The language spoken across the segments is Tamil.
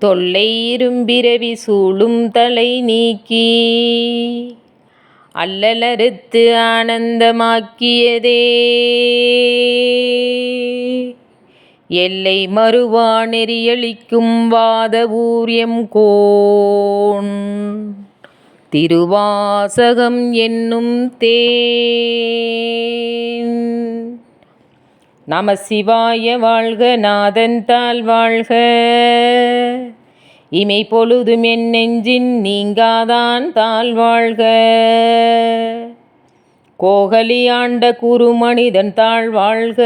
தொல்லை இரும்பிறவி சூழும் தலை நீக்கி அல்லலறுத்து ஆனந்தமாக்கியதே. எல்லை மறுவா நெறியளிக்கும் வாத ஊர்யம் கோன் திருவாசகம் என்னும் தேன். நம சிவாய வாழ்க, நாதன் தாள் வாழ்க, இமை பொழுதும் என் நெஞ்சின் நீங்காதான் தாள் வாழ்க. கோகலி ஆண்ட குருமனிதன் தாள் வாழ்க,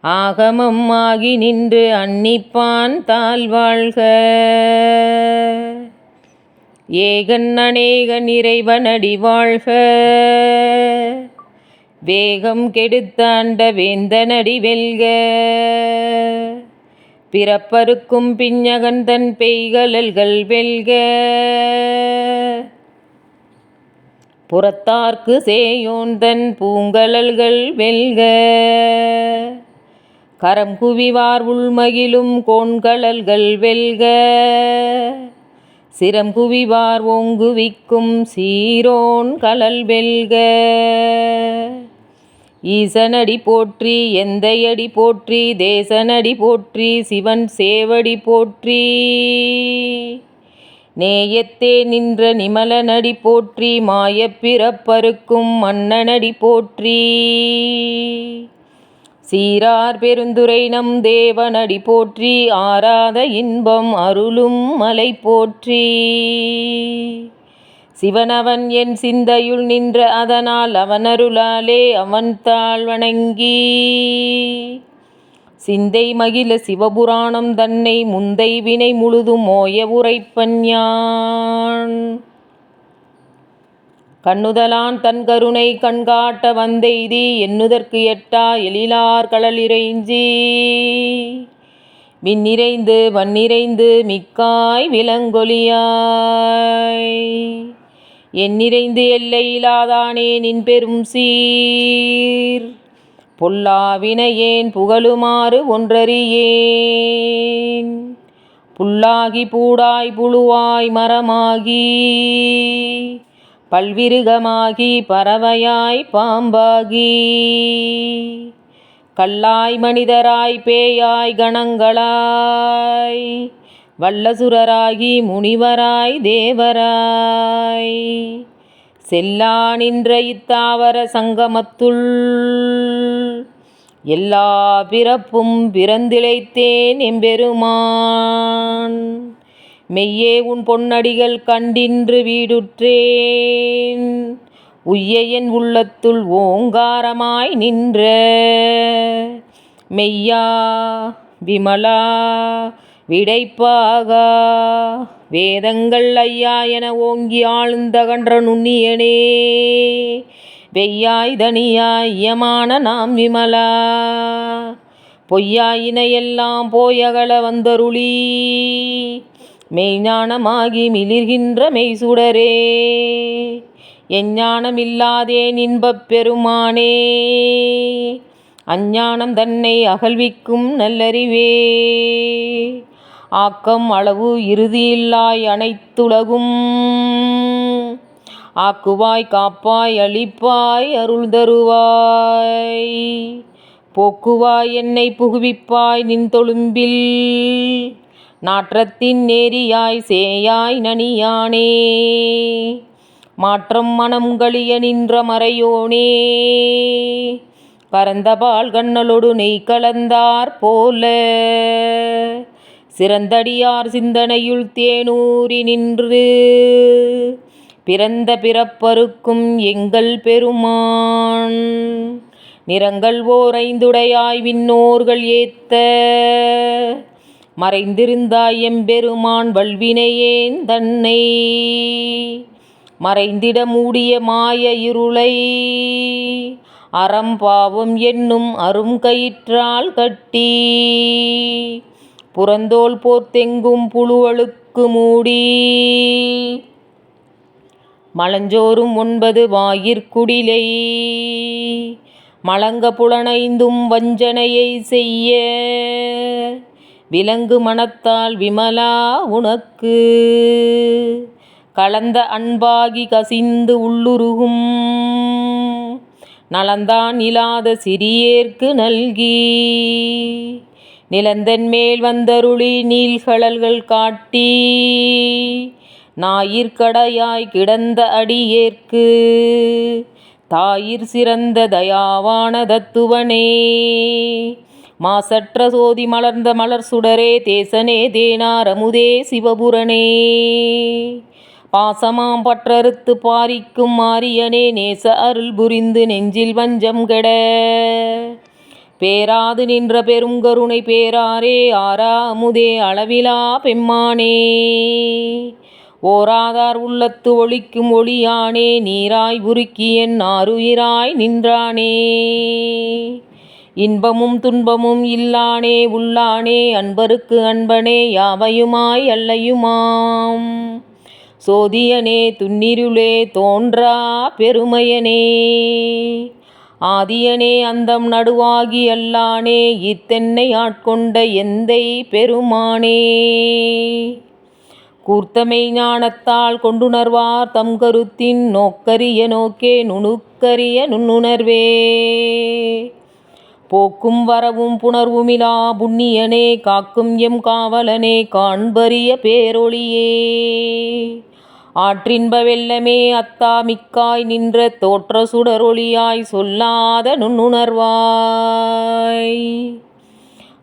ஆகமம் ஆகி நின்று அன்னிப்பான் தாள் வாழ்க. ஏகன் அநேகன் இறைவனடி வாழ்க, வேகம் கெடுத்தாண்ட வேந்தனடி வெல்க. பிறப்பருக்கும் பிஞகன் தன் பெய்கழல்கள் வெல்க, புறத்தார்க்கு சேயோன் தன் பூங்கழல்கள் வெல்க. கரம் குவிவார் உள்மகிழும் கோண்கழல்கள் வெல்க, சிரம் குவிவார் ஓங்குவிக்கும் சீரோன் கழல் வெல்க. ஈசனடி போற்றி, எந்தையடி போற்றி, தேசனடி போற்றி, சிவன் சேவடி போற்றி. நேயத்தே நின்ற நிமலனடி போற்றி, மாயப்பிறப்பருக்கும் மன்னனடி போற்றி. சீரார் பெருந்துரை நம் தேவனடி போற்றி, ஆராத இன்பம் அருளும் மலை போற்றி. சிவனவன் என் சிந்தையுள் நின்ற அதனால் அவனருளாலே அவன் தாள் வணங்கி. சிந்தை மகிழ சிவபுராணம் தன்னை முந்தை வினை முழுதும் மோய உரைப்பன் யான். கண்ணுதலான் தன் கருணை கண்காட்ட வந்தெய்தி, எண்ணுதற்கு எட்டா எழிலார் கடலிறைஞ்சி. விண்ணிறைந்து வன்னிறைந்து மிக்காய் விலங்கொலியாய், எண்ணிறைந்து எல்லையிலாதானே நின் பெரும் சீர். பொல்லாவினையேன் புகழுமாறு ஒன்றறியேன், புல்லாகி பூடாய் புழுவாய் மரமாகி பல்விருகமாகி பறவையாய் பாம்பாகி கல்லாய் மனிதராய் பேயாய் கணங்களாய் வல்லசுரராகி முனிவராய் தேவராய் செல்லா நின்ற இத்தாவர சங்கமத்துள் எல்லா பிறப்பும் பிறந்திழைத்தேன் எம்பெருமான். மெய்யே உன் பொன்னடிகள் கண்டின்று வீடுற்றேன், உய்ய என் உள்ளத்துள் ஓங்காரமாய் நின்ற மெய்யா விமலா விடைப்பாகா வேதங்கள் ஐயா என ஓங்கி ஆழ்ந்தகன்ற நுண்ணியனே. வெய்யாய் தனியாய் யமான நாம் விமலா, பொய்யாயினையெல்லாம் போயகல வந்தருளி மெய்ஞானமாகி மிளிர்கின்ற மெய்சுடரே. எஞ்ஞானமில்லாதேன் இன்பப் பெருமானே, அஞ்ஞானம் தன்னை அகழ்விக்கும் நல்லறிவே. ஆக்கம் அளவு இறுதியில்லாய் அனைத்துலகும் ஆக்குவாய் காப்பாய் அளிப்பாய் அருள் தருவாய். போக்குவாய் என்னை புகுவிப்பாய் நின் தொழும்பில், நாற்றத்தின் நேரியாய் சேயாய் நனியானே. மாற்றம் மனம் கழிய நின்ற மறையோனே, பரந்தபால் கண்ணலொடு நெய் கலந்தார் போல சிறந்தடியார் சிந்தனையுள் தேனூறி நின்று பிறந்த பிறப்பருக்கும் எங்கள் பெருமான். நிறங்கள் ஓர் ஐந்துடையாய் விண்ணோர்கள் ஏத்த மறைந்திருந்தாய் எம்பெருமான் வல்வினையேன் தன்னை. மறைந்திட மூடிய மாய இருளை அறம்பாவம் என்னும் அரும் கயிற்றால் கட்டி, புறந்தோல் போர்த்தெங்கும் புழுவழுக்கு மூடி மலஞ்சோறும் 9 வாயிற்குடிலை மலங்க புலனைந்தும் வஞ்சனையை செய்ய விலங்கு மனத்தால் விமலா உனக்கு கலந்த அன்பாகி கசிந்து உள்ளுருகும் நலந்தான் இல்லாத சிறியேற்கு நல்கி நிலந்தன் மேல் வந்தருளி நீள்கழல்கள் காட்டி ஞாயிற்கடையாய் கிடந்த அடியேற்கு தாயிற் சிறந்த தயாவான தத்துவனே மாசற்ற சோதி மலர்ந்த மலர் சுடரே தேசனே தேனார் அமுதே சிவபுரனே பாசமாம் பற்றறுத்து பாரிக்கும் மாரியனே நேச அருள் புரிந்து நெஞ்சில் வஞ்சம் கெட பேராது நின்ற பெருங்கருணை பேராரே ஆரா அமுதே அளவிலா பெம்மானே ஓராதார் உள்ளத்து ஒளிக்கும் ஒளியானே நீராய் உருக்கி என் ஆருயிராய் நின்றானே இன்பமும் துன்பமும் இல்லானே உள்ளானே அன்பருக்கு அன்பனே யாவையுமாய் அல்லையுமாம் சோதியனே துன்னிருளே தோன்றா பெருமையனே ஆதியனே அந்தம் நடுவாகி அல்லானே இத்தென்னை ஆட்கொண்ட எந்தை பெருமானே கூர்த்தமை ஞானத்தால் கொண்டுணர்வார் தம் கருத்தின் நோக்கரிய நோக்கே நுணுக்கரிய நுண்ணுணர்வே போக்கும் வரவும் புணர்வுமிலா புண்ணியனே காக்கும் எம் காவலனே காண்பரிய பேரொளியே ஆற்றின்ப வெள்ளமே அத்தா மிக்காய் நின்ற தோற்ற சுடரொளியாய் சொல்லாத நுண்ணுணர்வாய்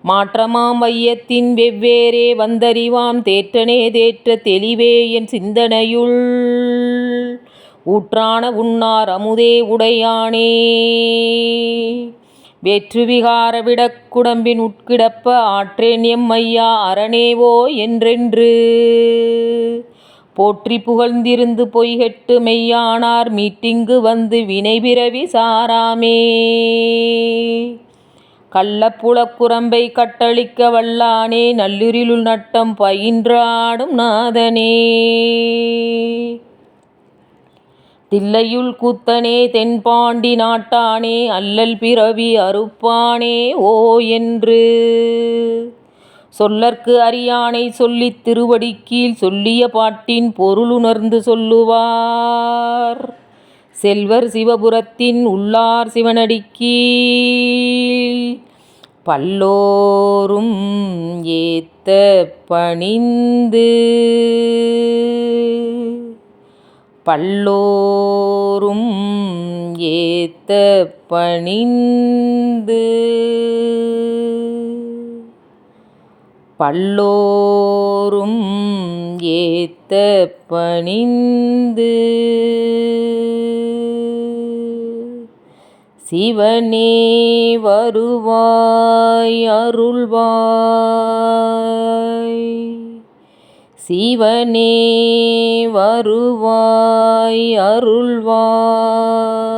மாற்றமாம் வையத்தின் வெவ்வேறே வந்தறிவாம் தேற்றனே தேற்ற தெளிவே என் சிந்தனையுள் ஊற்றான உன்னார் அமுதே உடையானே வேற்று விகார விடக்குடம்பின் உட்கிடப்ப ஆற்றேன் எம் ஐயா அரணேவோ என்றென்று போற்றி புகழ்ந்திருந்து பொய்கெட்டு மெய்யானார் மீட்டிங்கு வந்து வினைபிறவி சாராமே கள்ளப்புலக்குரம்பை கட்டளிக்க வல்லானே நல்லுரிலுள் நட்டம் பயின்றாடும் நாதனே தில்லையுள் கூத்தனே தென்பாண்டி நாட்டானே அல்லல் பிறவி அறுப்பானே ஓ என்று சொல்லற்கு அறியானை சொல்லித் திருவடிக்கீழ் சொல்லிய பாட்டின் பொருளுணர்ந்து சொல்லுவார் செல்வர் சிவபுரத்தின் உள்ளார் சிவனடிக்கீழ் பல்லோரும் ஏத்த பணிந்து பல்லோரும் ஏத்த பணிந்து பல்லோரும் ஏத்த பணிந்து சிவனே வருவாய் அருள்வாய் சிவனே வருவாய் அருள்வாய்